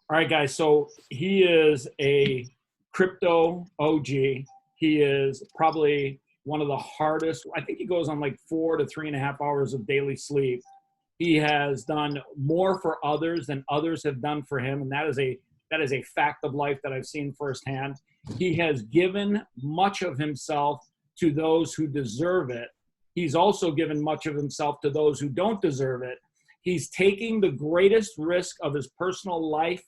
All right, guys. So he is a crypto OG. He is probably one of the hardest. I think he goes on like 4 to 3.5 hours of daily sleep. He has done more for others than others have done for him, and that is a fact of life that I've seen firsthand. He has given much of himself to those who deserve it. He's also given much of himself to those who don't deserve it. He's taking the greatest risk of his personal life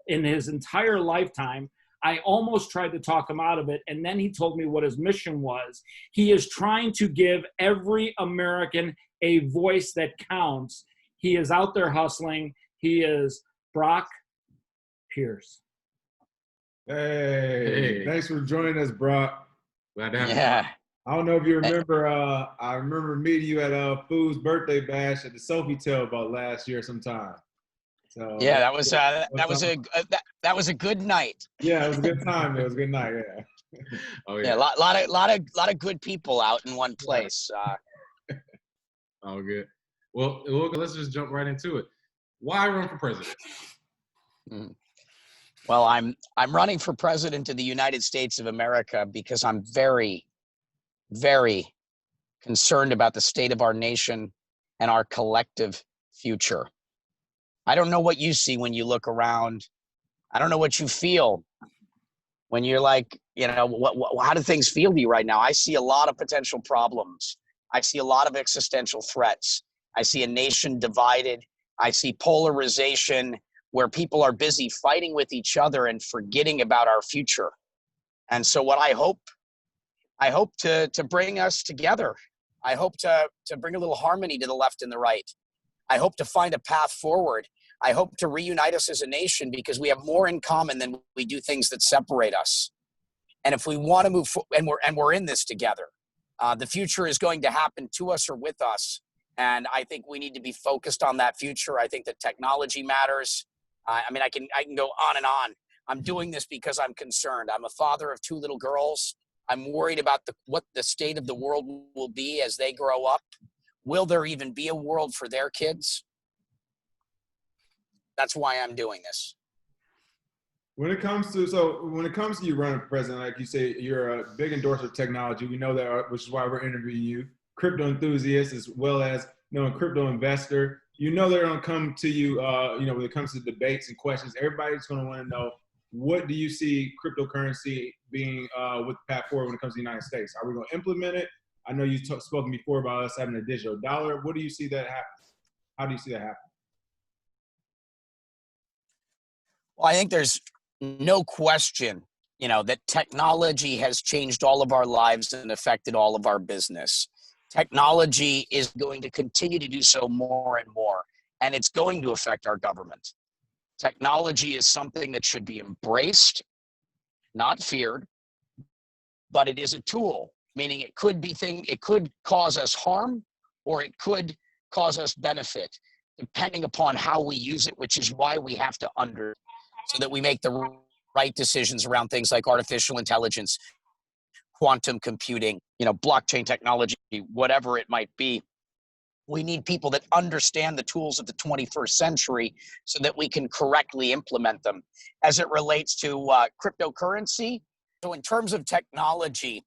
in his entire lifetime. I almost tried to talk him out of it, and then he told me what his mission was. He is trying to give every American a voice that counts. He is out there hustling. He is Brock Pierce. Hey, thanks for joining us, Brock. Glad to have you. Yeah. I don't know if you remember, I remember meeting you at Food's birthday bash at the Sofitel about last year sometime. So Yeah, that was a good night. Yeah, it was a good time. It was a good night. Yeah. Oh yeah. Yeah, lot of good people out in one place. Oh, good. Well, let's just jump right into it. Why run for president? Well, I'm running for president of the United States of America because I'm very, very concerned about the state of our nation and our collective future. I don't know what you see when you look around. I don't know what you feel when you're like, how do things feel to you right now? I see a lot of potential problems. I see a lot of existential threats. I see a nation divided. I see polarization where people are busy fighting with each other and forgetting about our future. And so what I hope to bring us together. I hope to bring a little harmony to the left and the right. I hope to find a path forward. I hope to reunite us as a nation because we have more in common than we do things that separate us. And if we want to move forward, and we're in this together, the future is going to happen to us or with us. And I think we need to be focused on that future. I think that technology matters. I can go on and on. I'm doing this because I'm concerned. I'm a father of 2 little girls. I'm worried about what the state of the world will be as they grow up. Will there even be a world for their kids? That's why I'm doing this. When it comes to you running for president, like you say, you're a big endorser of technology. We know that, which is why we're interviewing you. Crypto enthusiast as well as a crypto investor. They're going to come to you. When it comes to debates and questions, everybody's going to want to know, what do you see cryptocurrency being with the path forward when it comes to the United States? Are we going to implement it? I know you've spoken before about us having a digital dollar. What do you see that happen? How do you see that happen? Well, I think there's no question, that technology has changed all of our lives and affected all of our business. Technology is going to continue to do so more and more, and it's going to affect our government. Technology is something that should be embraced, not feared, but it is a tool, meaning it could cause us harm or it could cause us benefit, depending upon how we use it, which is why we have to so that we make the right decisions around things like artificial intelligence, quantum computing, blockchain technology, whatever it might be. We need people that understand the tools of the 21st century so that we can correctly implement them. As it relates to cryptocurrency, so in terms of technology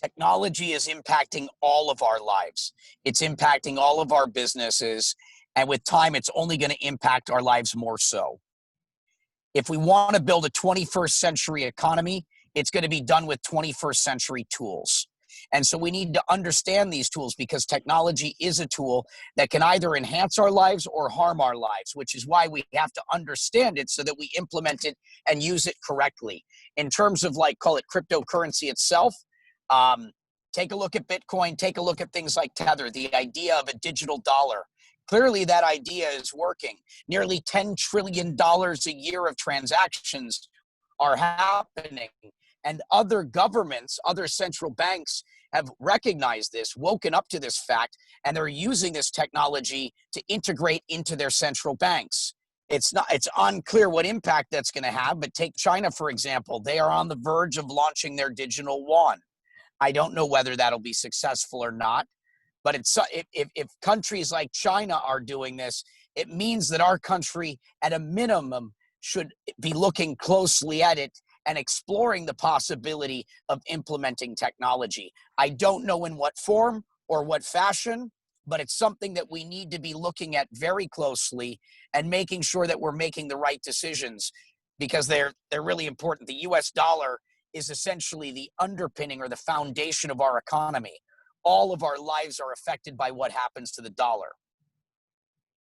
is impacting all of our lives. It's impacting all of our businesses, and with time, it's only going to impact our lives more so. If we want to build a 21st century economy, it's going to be done with 21st century tools. And so we need to understand these tools because technology is a tool that can either enhance our lives or harm our lives, which is why we have to understand it so that we implement it and use it correctly. In terms of call it cryptocurrency itself, take a look at Bitcoin, take a look at things like Tether, the idea of a digital dollar. Clearly that idea is working. Nearly $10 trillion a year of transactions are happening. And other governments, other central banks have recognized this, woken up to this fact, and they're using this technology to integrate into their central banks. It's unclear what impact that's going to have, but take China, for example. They are on the verge of launching their digital yuan. I don't know whether that'll be successful or not, but if countries like China are doing this, it means that our country, at a minimum, should be looking closely at it and exploring the possibility of implementing technology. I don't know in what form or what fashion, but it's something that we need to be looking at very closely and making sure that we're making the right decisions, because they're really important. The US dollar is essentially the underpinning or the foundation of our economy. All of our lives are affected by what happens to the dollar.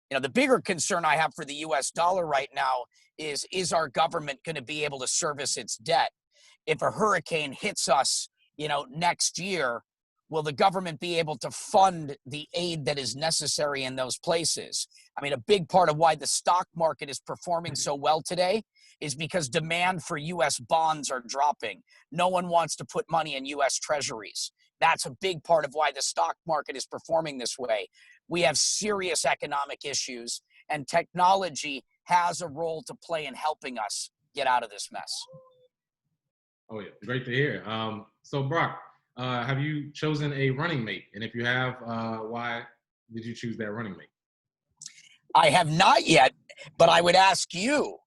You know, the bigger concern I have for the US dollar right now is our government going to be able to service its debt? If a hurricane hits us, next year, will the government be able to fund the aid that is necessary in those places? I mean, a big part of why the stock market is performing so well today is because demand for US bonds are dropping. No one wants to put money in US treasuries. That's a big part of why the stock market is performing this way. We have serious economic issues, and technology has a role to play in helping us get out of this mess. Oh yeah, great to hear. So Brock, have you chosen a running mate? And if you have, why did you choose that running mate? I have not yet, but I would ask you,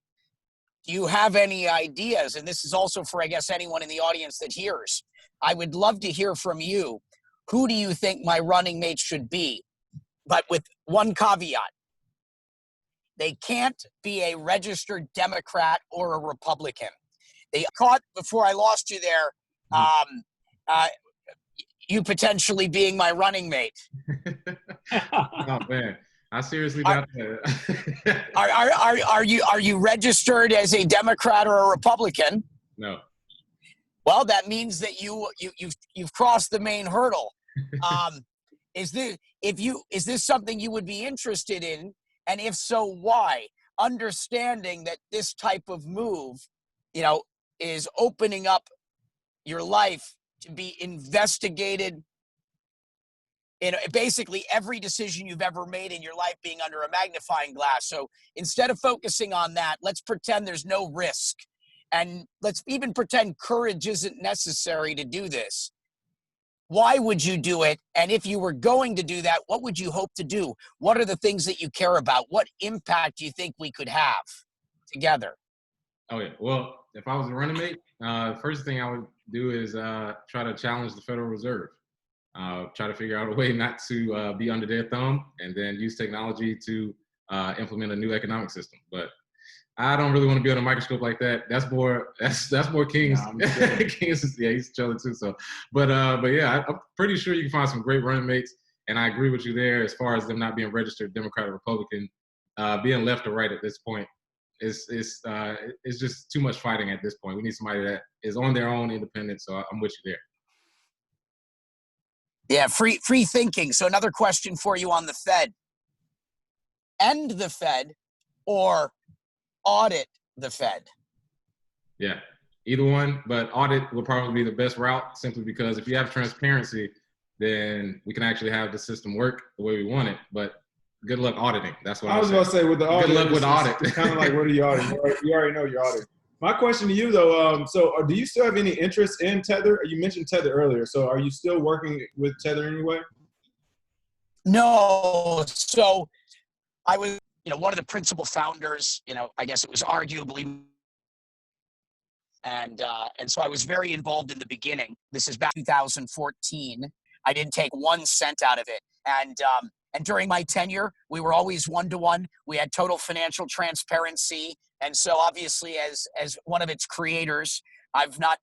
do you have any ideas? And this is also for, I guess, anyone in the audience that hears. I would love to hear from you. Who do you think my running mate should be? But with one caveat. They can't be a registered Democrat or a Republican. They caught, before I lost you there, you potentially being my running mate. Oh man, I seriously doubt that. Are you registered as a Democrat or a Republican? No. Well, that means that you've crossed the main hurdle. Is this something you would be interested in? And if so, why? Understanding that this type of move, is opening up your life to be investigated in basically every decision you've ever made in your life being under a magnifying glass. So instead of focusing on that, let's pretend there's no risk. And let's even pretend courage isn't necessary to do this. Why would you do it? And if you were going to do that, what would you hope to do? What are the things that you care about? What impact do you think we could have together? Oh yeah. Well, if I was a running mate, first thing I would do is try to challenge the Federal Reserve. Try to figure out a way not to be under their thumb, and then use technology to implement a new economic system. But I don't really want to be on a microscope like that. That's more King's. King's, yeah, he's chilling too. So, but yeah, I'm pretty sure you can find some great running mates, and I agree with you there as far as them not being registered Democrat or Republican, being left or right at this point is just too much fighting at this point. We need somebody that is on their own, independent. So I'm with you there. Yeah, free thinking. So another question for you on the Fed: end the Fed or audit the Fed? Yeah, either one, but audit will probably be the best route, simply because if you have transparency, then we can actually have the system work the way we want it. But good luck auditing. That's what I was going to say with the audit. Good luck with audit. It's kind of like, what are you auditing? You already know you're auditing. My question to you though, do you still have any interest in Tether? You mentioned Tether earlier, so are you still working with Tether anyway? No. So I was, one of the principal founders, I guess it was arguably, and so I was very involved in the beginning. This is back in 2014. I didn't take 1 cent out of it. And during my tenure, we were always one-to-one. We had total financial transparency. And so obviously as one of its creators, I've not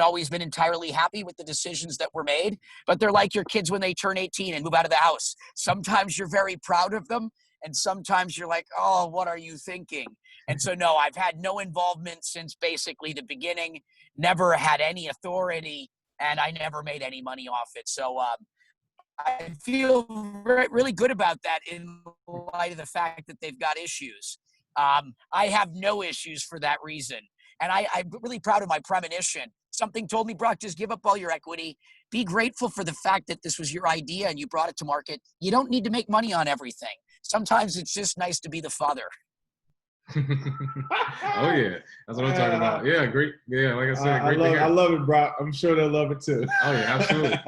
always been entirely happy with the decisions that were made, but they're like your kids when they turn 18 and move out of the house. Sometimes you're very proud of them, and sometimes you're like, oh, what are you thinking? And so, no, I've had no involvement since basically the beginning, never had any authority, and I never made any money off it. So I feel really good about that in light of the fact that they've got issues. I have no issues for that reason. And I'm really proud of my premonition. Something told me, Brock, just give up all your equity. Be grateful for the fact that this was your idea and you brought it to market. You don't need to make money on everything. Sometimes it's just nice to be the father. Oh yeah, that's what I'm talking about. Yeah, great. Yeah, like I said, great to hear. I love it, Brock. I'm sure they'll love it too. Oh yeah, absolutely.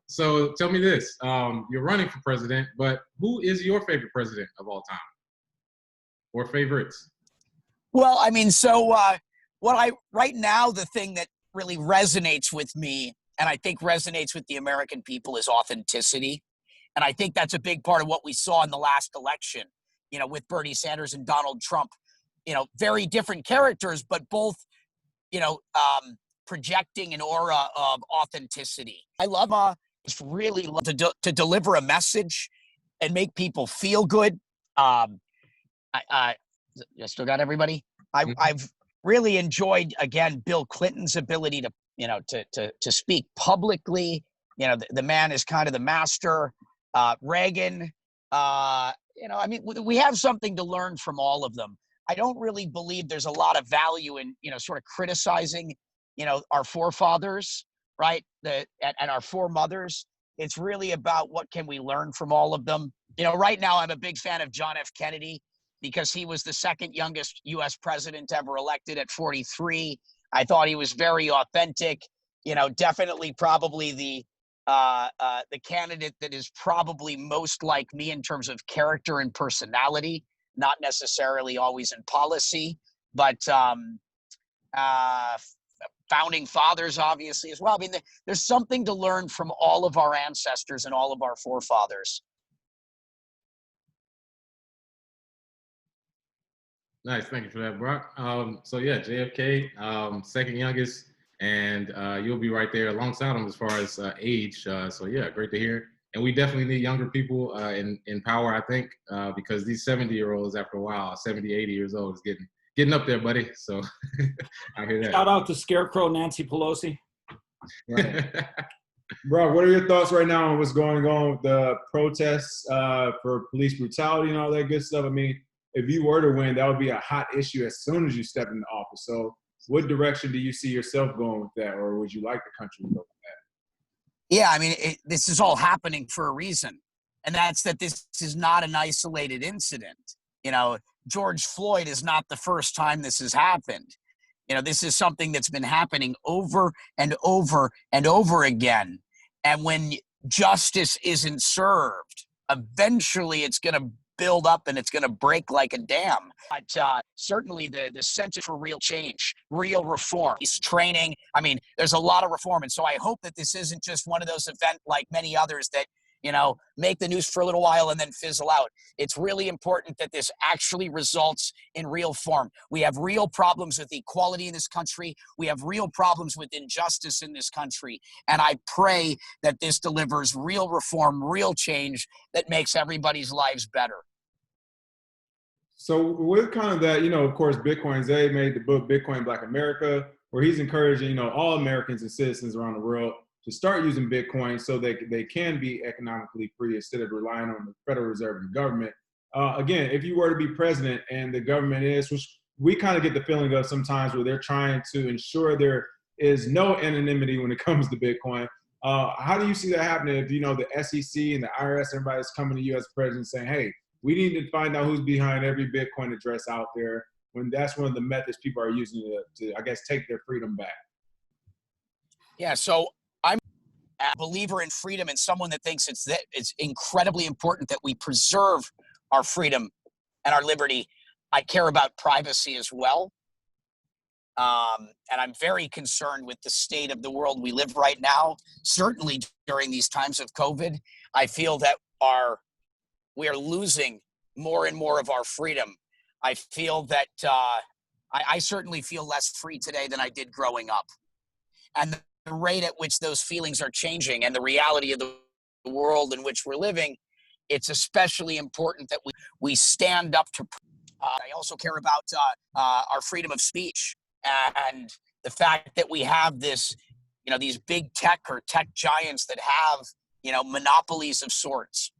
So tell me this: you're running for president, but who is your favorite president of all time, or favorites? Well, I mean, so right now, the thing that really resonates with me, and I think resonates with the American people, is authenticity. And I think that's a big part of what we saw in the last election, with Bernie Sanders and Donald Trump, very different characters, but both, projecting an aura of authenticity. I love, just really love to deliver a message and make people feel good. I still got everybody. I've really enjoyed, again, Bill Clinton's ability to, to speak publicly. The man is kind of the master. Reagan, I mean, we have something to learn from all of them. I don't really believe there's a lot of value in, sort of criticizing, our forefathers, right? And our foremothers. It's really about what can we learn from all of them. Right now I'm a big fan of John F. Kennedy because he was the second youngest U.S. president ever elected at 43. I thought he was very authentic. Definitely probably the candidate that is probably most like me in terms of character and personality, not necessarily always in policy, but founding fathers, obviously, as well. I mean, there's something to learn from all of our ancestors and all of our forefathers. Nice, thank you for that, Brock. So yeah, JFK, second youngest, and you'll be right there alongside him as far as age. So yeah, great to hear. And we definitely need younger people in power, I think, because these 70-year-olds, after a while, 70, 80 years old, is getting up there, buddy. So I hear that. Shout out to Scarecrow Nancy Pelosi. Right. Bro, what are your thoughts right now on what's going on with the protests for police brutality and all that good stuff? I mean, if you were to win, that would be a hot issue as soon as you step into office. So what direction do you see yourself going with that, or would you like the country to go with that? Yeah, I mean, this is all happening for a reason, and that's that this is not an isolated incident. George Floyd is not the first time this has happened. This is something that's been happening over and over and over again. And when justice isn't served, eventually it's going to build up and it's going to break like a dam. But certainly the sense for real change, real reform, training. I mean, there's a lot of reform. And so I hope that this isn't just one of those events like many others that, make the news for a little while and then fizzle out. It's really important that this actually results in real form. We have real problems with equality in this country. We have real problems with injustice in this country. And I pray that this delivers real reform, real change that makes everybody's lives better. So with kind of that, of course, Bitcoin, Zay made the book Bitcoin Black America, where he's encouraging, all Americans and citizens around the world to start using Bitcoin so they can be economically free instead of relying on the Federal Reserve and the government. Again, if you were to be president and the government is, which we kind of get the feeling of sometimes where they're trying to ensure there is no anonymity when it comes to Bitcoin. How do you see that happening if, the SEC and the IRS, everybody's coming to you as president saying, hey, we need to find out who's behind every Bitcoin address out there, when that's one of the methods people are using to I guess, take their freedom back? Yeah, so I'm a believer in freedom and someone that thinks it's incredibly important that we preserve our freedom and our liberty. I care about privacy as well. And I'm very concerned with the state of the world we live right now. Certainly during these times of COVID, I feel that we are losing more and more of our freedom. I feel that I certainly feel less free today than I did growing up. And the rate at which those feelings are changing and the reality of the world in which we're living, it's especially important that we stand up to. I also care about our freedom of speech and the fact that we have this, these big tech or tech giants that have, monopolies of sorts,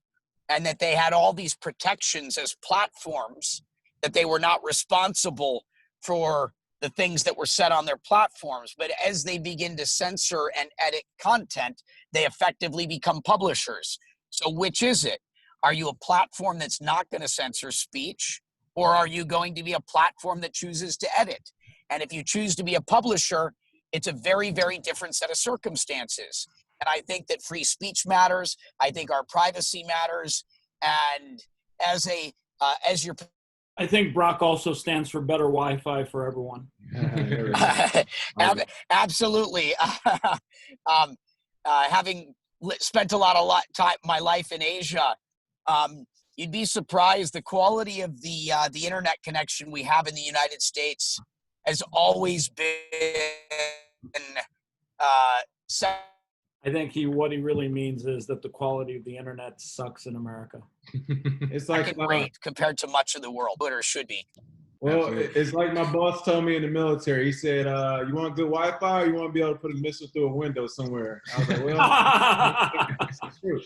and that they had all these protections as platforms, that they were not responsible for the things that were said on their platforms. But as they begin to censor and edit content, they effectively become publishers. So which is it? Are you a platform that's not going to censor speech, or are you going to be a platform that chooses to edit? And if you choose to be a publisher, it's a very, very different set of circumstances. And I think that free speech matters. I think our privacy matters. And as your I think Brock also stands for better Wi-Fi for everyone. There we go. Absolutely. Having spent a lot of time my life in Asia, you'd be surprised the quality of the internet connection we have in the United States has always been uh, I think what he really means is that the quality of the internet sucks in America. It's like second rate compared to much of the world, but or should be. well, Absolutely. it's like my boss told me in the military. He said, "You want good Wi-Fi, or you want to be able to put a missile through a window somewhere?" I was like, "Well, it's true."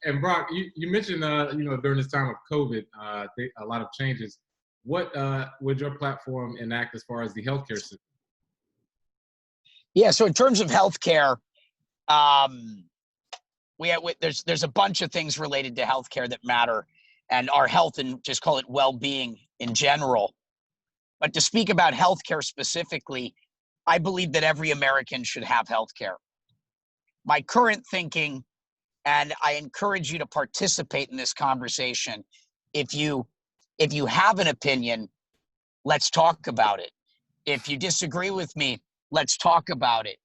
And Brock, you mentioned during this time of COVID, a lot of changes. What would your platform enact as far as the healthcare system? Yeah, so in terms of healthcare, there's a bunch of things related to healthcare that matter, and our health and just call it well-being in general. But to speak about healthcare specifically, I believe that every American should have healthcare. My current thinking, and I encourage you to participate in this conversation. If you have an opinion, let's talk about it. If you disagree with me, let's talk about it.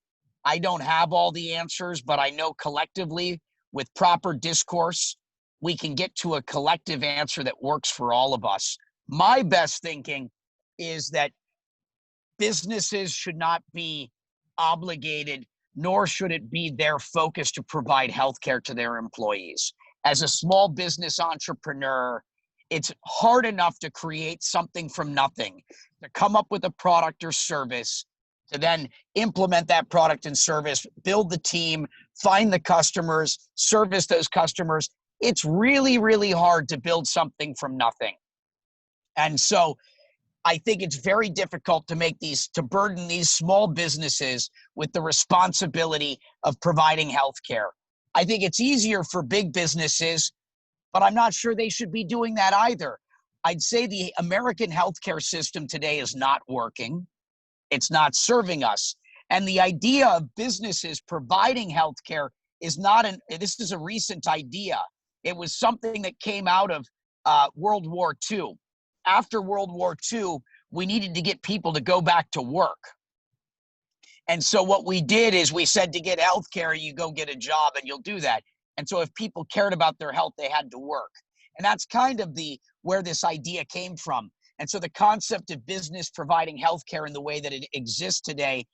I don't have all the answers, but I know collectively with proper discourse, we can get to a collective answer that works for all of us. My best thinking is that businesses should not be obligated, nor should it be their focus to provide healthcare to their employees. As a small business entrepreneur, it's hard enough to create something from nothing, to come up with a product or service, to then implement that product and service, build the team, find the customers, service those customers. It's really, really hard to build something from nothing. And so I think it's very difficult to burden these small businesses with the responsibility of providing healthcare. I think it's easier for big businesses, but I'm not sure they should be doing that either. I'd say the American healthcare system today is not working. It's not serving us. And the idea of businesses providing healthcare is not this is a recent idea. It was something that came out of World War II. After World War II, we needed to get people to go back to work. And so what we did is we said to get healthcare, you go get a job and you'll do that. And so if people cared about their health, they had to work. And that's kind of where this idea came from. And so the concept of business providing healthcare in the way that it exists today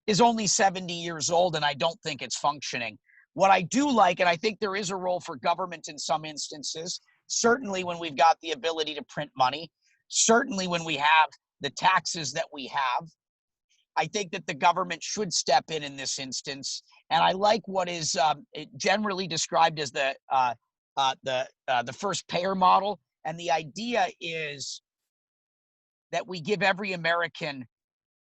is only 70 years old, and I don't think it's functioning. What I do like, and I think there is a role for government in some instances, certainly when we've got the ability to print money, certainly when we have the taxes that we have, I think that the government should step in this instance. And I like what is generally described as the first payer model. And the idea is that we give every American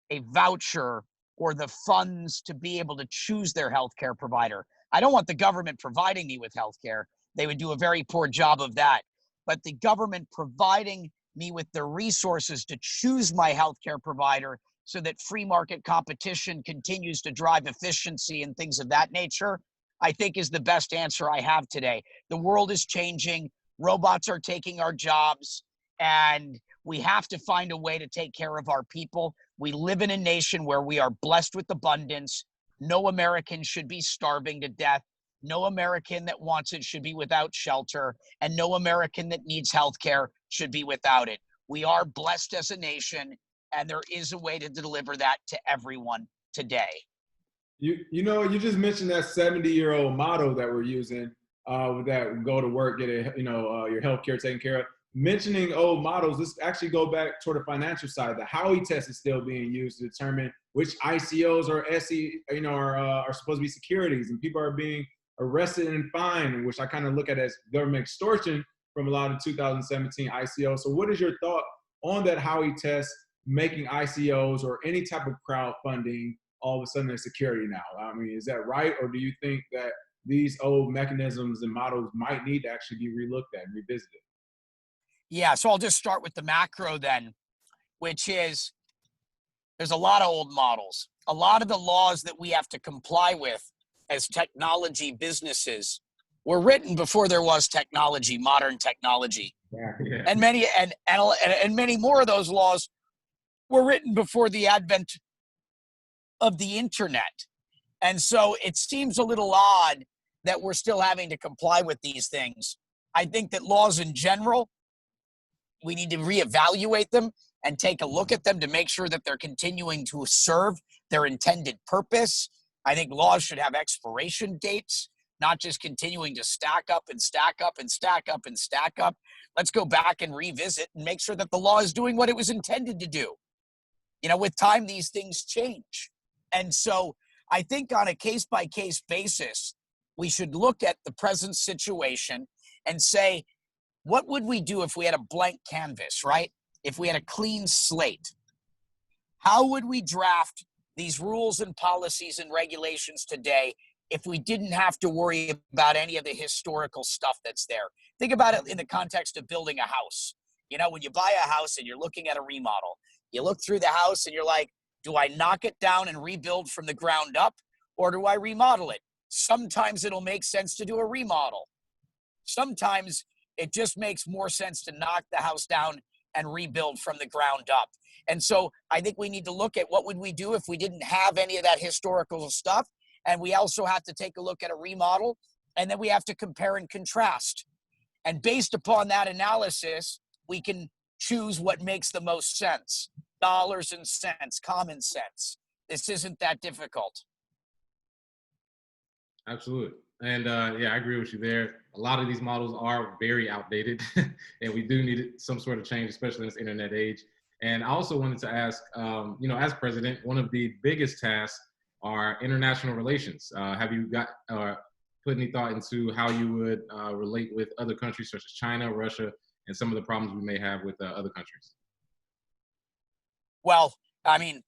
a voucher or the funds to be able to choose their healthcare provider. I don't want the government providing me with healthcare. They would do a very poor job of that. But the government providing me with the resources to choose my healthcare provider so that free market competition continues to drive efficiency and things of that nature, I think is the best answer I have today. The world is changing. Robots are taking our jobs, and we have to find a way to take care of our people. We live in a nation where we are blessed with abundance. No American should be starving to death. No American that wants it should be without shelter, and no American that needs healthcare should be without it. We are blessed as a nation, and there is a way to deliver that to everyone today. You just mentioned that 70-year-old motto that we're using, that go to work, get your healthcare taken care of. Mentioning old models, let's actually go back toward the financial side. The Howey test is still being used to determine which ICOs or SE, are supposed to be securities, and people are being arrested and fined, which I kind of look at as government extortion from a lot of 2017 ICOs. So what is your thought on that Howey test making ICOs or any type of crowdfunding all of a sudden a security now? I mean, is that right? Or do you think that these old mechanisms and models might need to actually be relooked at and revisited? Yeah, so I'll just start with the macro then, which is there's a lot of old models. A lot of the laws that we have to comply with as technology businesses were written before there was technology, modern technology. Yeah. And many more of those laws were written before the advent of the internet. And so it seems a little odd that we're still having to comply with these things. I think that laws in general, we need to reevaluate them and take a look at them to make sure that they're continuing to serve their intended purpose. I think laws should have expiration dates, not just continuing to stack up and stack up and stack up and stack up. Let's go back and revisit and make sure that the law is doing what it was intended to do. You know, with time, these things change. And so I think on a case-by-case basis, we should look at the present situation and say, what would we do if we had a blank canvas, right? If we had a clean slate? How would we draft these rules and policies and regulations today if we didn't have to worry about any of the historical stuff that's there? Think about it in the context of building a house. You know, when you buy a house and you're looking at a remodel, you look through the house and you're like, do I knock it down and rebuild from the ground up, or do I remodel it? Sometimes it'll make sense to do a remodel. Sometimes it just makes more sense to knock the house down and rebuild from the ground up. And so I think we need to look at what would we do if we didn't have any of that historical stuff. And we also have to take a look at a remodel, and then we have to compare and contrast. And based upon that analysis, we can choose what makes the most sense. Dollars and cents, common sense. This isn't that difficult. Absolutely. And yeah, I agree with you there. A lot of these models are very outdated and we do need some sort of change, especially in this internet age. And I also wanted to ask, you know, as president, one of the biggest tasks are international relations. Have you got put any thought into how you would relate with other countries such as China, Russia, and some of the problems we may have with other countries? Well, I mean,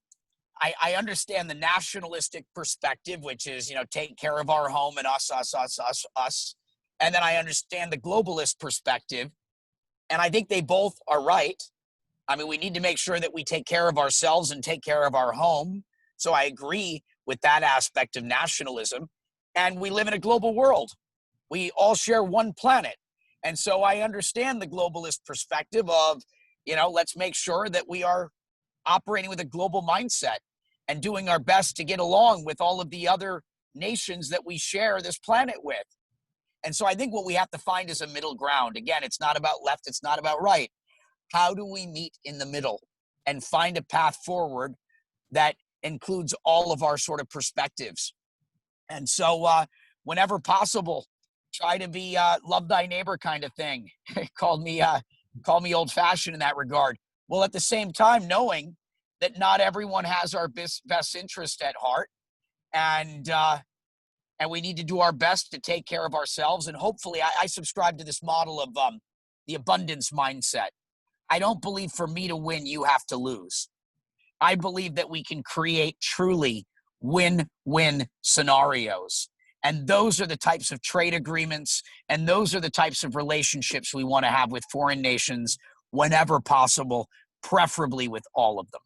I understand the nationalistic perspective, which is, you know, take care of our home and us. And then I understand the globalist perspective. And I think they both are right. I mean, we need to make sure that we take care of ourselves and take care of our home. So I agree with that aspect of nationalism. And we live in a global world. We all share one planet. And so I understand the globalist perspective of, you know, let's make sure that we are operating with a global mindset and doing our best to get along with all of the other nations that we share this planet with. And so I think what we have to find is a middle ground. Again, it's not about left, it's not about right. How do we meet in the middle and find a path forward that includes all of our sort of perspectives? And so whenever possible, try to be love thy neighbor kind of thing. Call me old fashioned in that regard. Well, at the same time, knowing that not everyone has our best interest at heart, and we need to do our best to take care of ourselves. And hopefully, I subscribe to this model of the abundance mindset. I don't believe for me to win, you have to lose. I believe that we can create truly win-win scenarios. And those are the types of trade agreements, and those are the types of relationships we want to have with foreign nations whenever possible, preferably with all of them.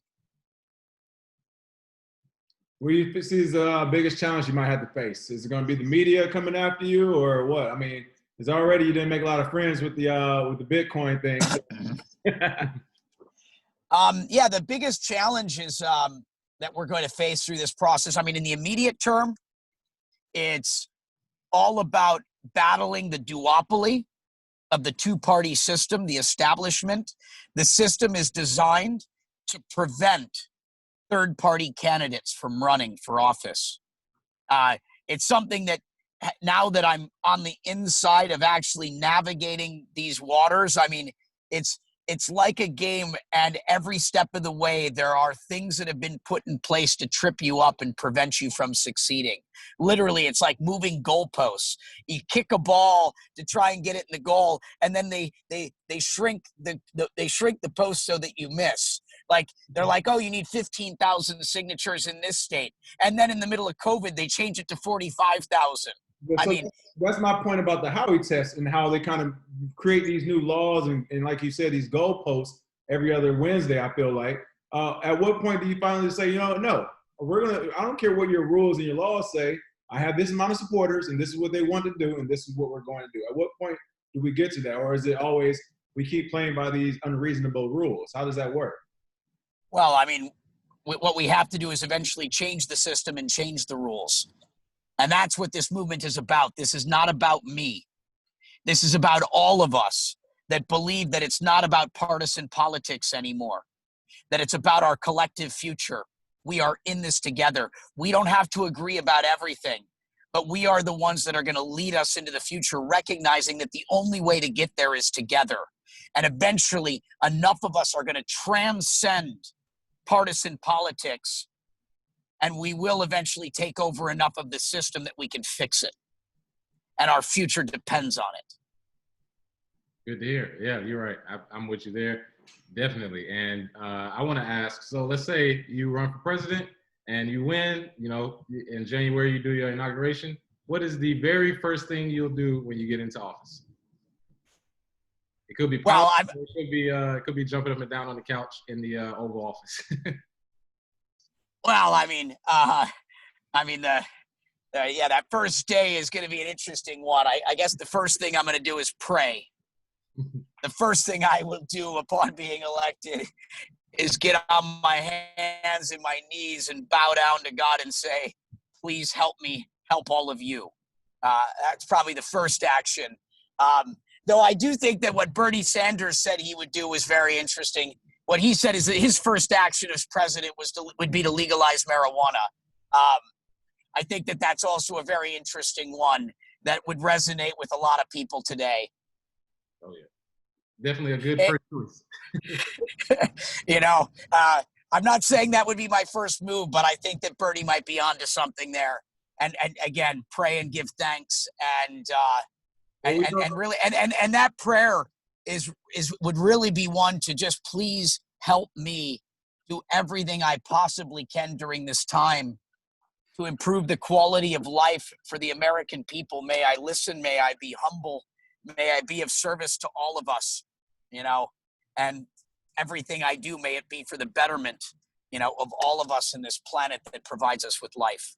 What do you see as the biggest challenge you might have to face? Is it going to be the media coming after you, or what? I mean, it's already you didn't make a lot of friends with the Bitcoin thing. Yeah, the biggest challenge is that we're going to face through this process. I mean, in the immediate term, it's all about battling the duopoly of the two-party system, the establishment. The system is designed to prevent third-party candidates from running for office. It's something that now that I'm on the inside of actually navigating these waters, I mean, it's like a game, and every step of the way, there are things that have been put in place to trip you up and prevent you from succeeding. Literally, it's like moving goalposts. You kick a ball to try and get it in the goal, and then they shrink the post so that you miss. Like they're like, oh, you need 15,000 signatures in this state, and then in the middle of COVID, they change it to 45,000. I mean, that's my point about the Howey test and how they kind of create these new laws and like you said, these goalposts every other Wednesday. I feel like at what point do you finally say, you know, no, I don't care what your rules and your laws say. I have this amount of supporters, and this is what they want to do, and this is what we're going to do. At what point do we get to that? Or is it always we keep playing by these unreasonable rules? How does that work? Well, I mean, what we have to do is eventually change the system and change the rules. And that's what this movement is about. This is not about me. This is about all of us that believe that it's not about partisan politics anymore, that it's about our collective future. We are in this together. We don't have to agree about everything, but we are the ones that are going to lead us into the future, recognizing that the only way to get there is together. And eventually, enough of us are going to transcend partisan politics, and we will eventually take over enough of the system that we can fix it. And our future depends on it. Good to hear. Yeah, you're right. I'm with you there. Definitely. And I want to ask, so let's say you run for president and you win, you know, in January you do your inauguration. What is the very first thing you'll do when you get into office? It could be politics, it could be jumping up and down on the couch in the Oval Office. Well, that first day is going to be an interesting one. I guess the first thing I'm going to do is pray. The first thing I will do upon being elected is get on my hands and my knees and bow down to God and say, please help me, help all of you. That's probably the first action. Though I do think that what Bernie Sanders said he would do was very interesting. What he said is that his first action as president would be to legalize marijuana. I think that that's also a very interesting one that would resonate with a lot of people today. Oh, yeah. Definitely a good first choice. You know, I'm not saying that would be my first move, but I think that Bernie might be onto something there. And again, pray and give thanks, and really, and that prayer would really be one to just please help me do everything I possibly can during this time to improve the quality of life for the American people. May I listen, may I be humble, may I be of service to all of us, you know, and everything I do, may it be for the betterment, you know, of all of us in this planet that provides us with life.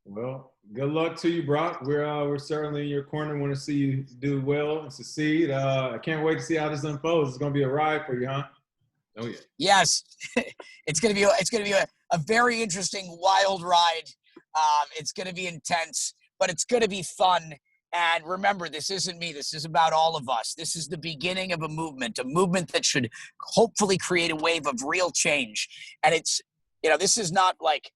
Well, good luck to you, Brock. We're certainly in your corner. Want to see you do well and succeed. I can't wait to see how this unfolds. It's going to be a ride for you, huh? Oh yeah. Yes, it's going to be a very interesting, wild ride. It's going to be intense, but it's going to be fun. And remember, this isn't me. This is about all of us. This is the beginning of a movement that should hopefully create a wave of real change. And it's, you know, this is not like,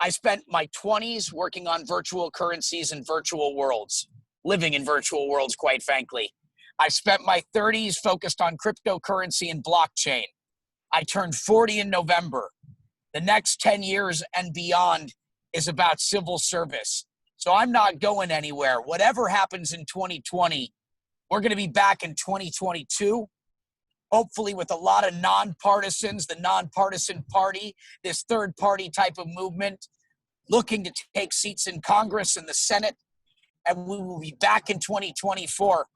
I spent my 20s working on virtual currencies and virtual worlds, living in virtual worlds, quite frankly. I spent my 30s focused on cryptocurrency and blockchain. I turned 40 in November. The next 10 years and beyond is about civil service. So I'm not going anywhere. Whatever happens in 2020, we're going to be back in 2022. Hopefully with a lot of nonpartisans, the nonpartisan party, this third party type of movement, looking to take seats in Congress and the Senate. And we will be back in 2024.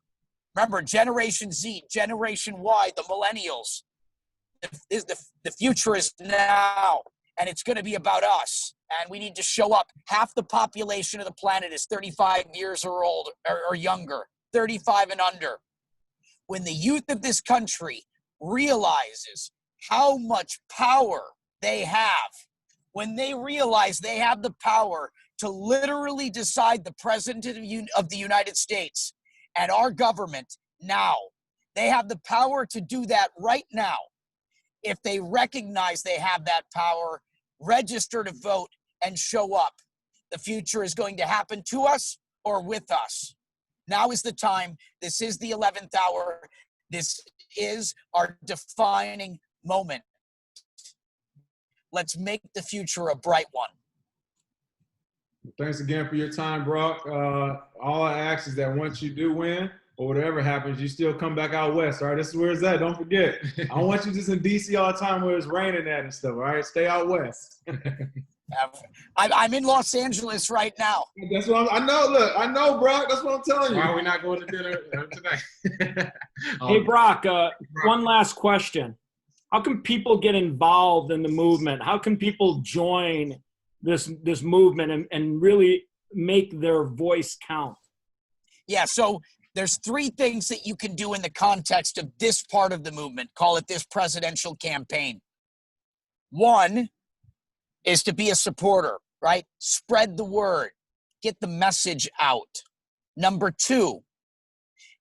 Remember, Generation Z, Generation Y, the millennials. The future is now, and it's going to be about us. And we need to show up. Half the population of the planet is 35 years or old or younger, 35 and under. When the youth of this country realizes how much power they have, when they realize they have the power to literally decide the president of the United States and our government now, they have the power to do that right now. If they recognize they have that power, register to vote and show up. The future is going to happen to us or with us. Now is the time. This is the 11th hour. This is our defining moment. Let's make the future a bright one. Thanks again for your time, Brock. All I ask is that once you do win, or whatever happens, you still come back out west, all right? This is where it's at, don't forget. I don't want you just in D.C. all the time where it's raining at and stuff, all right? Stay out west. I'm in Los Angeles right now. That's what I know, look, I know, Brock, that's what I'm telling you. Why are we not going to dinner tonight? Hey, Brock, one last question. How can people get involved in the movement? How can people join this movement and really make their voice count? Yeah, so there's three things that you can do in the context of this part of the movement. Call it this presidential campaign. One is to be a supporter, right? Spread the word, get the message out. Number two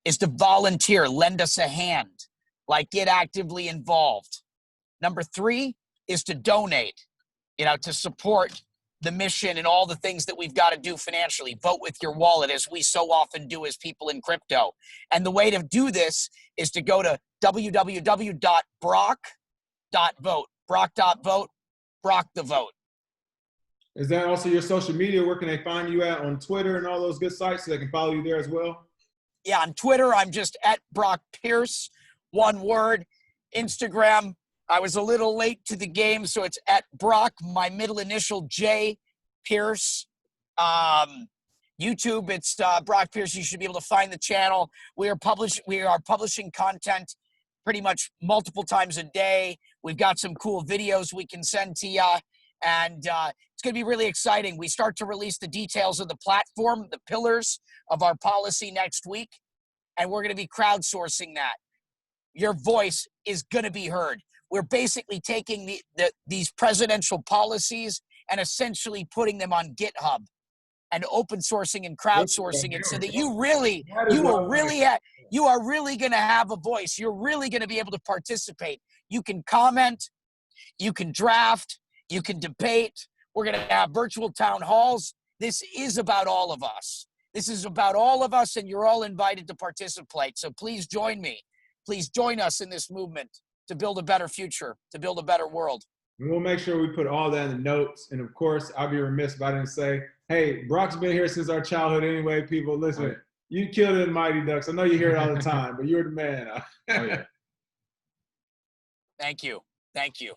is to volunteer, lend us a hand, like get actively involved. Number three is to donate, to support the mission and all the things that we've got to do financially. Vote with your wallet, as we so often do as people in crypto. And the way to do this is to go to www.brock.vote. Brock.vote, Brock the vote. Is that also your social media? Where can they find you at on Twitter and all those good sites so they can follow you there as well? Yeah, on Twitter, I'm just at Brock Pierce, one word. Instagram, I was a little late to the game, so it's at Brock, my middle initial J, Pierce. YouTube, it's Brock Pierce. You should be able to find the channel. We are publishing content pretty much multiple times a day. We've got some cool videos we can send to you, and it's going to be really exciting. We start to release the details of the platform, the pillars of our policy next week, and we're going to be crowdsourcing that. Your voice is going to be heard. We're basically taking these presidential policies and essentially putting them on GitHub and open sourcing and crowdsourcing it, so that you are really going to have a voice. You're really going to be able to participate. You can comment, you can draft, you can debate. We're going to have virtual town halls. This is about all of us. This is about all of us, and you're all invited to participate. So please join me. Please join us in this movement to build a better future, to build a better world. And we'll make sure we put all that in the notes. And of course, I'll be remiss if I didn't say, hey, Brock's been here since our childhood anyway, people. Listen, Oh, yeah. You killed it in Mighty Ducks. I know you hear it all the time, but you're the man. Oh, yeah. Thank you. Thank you.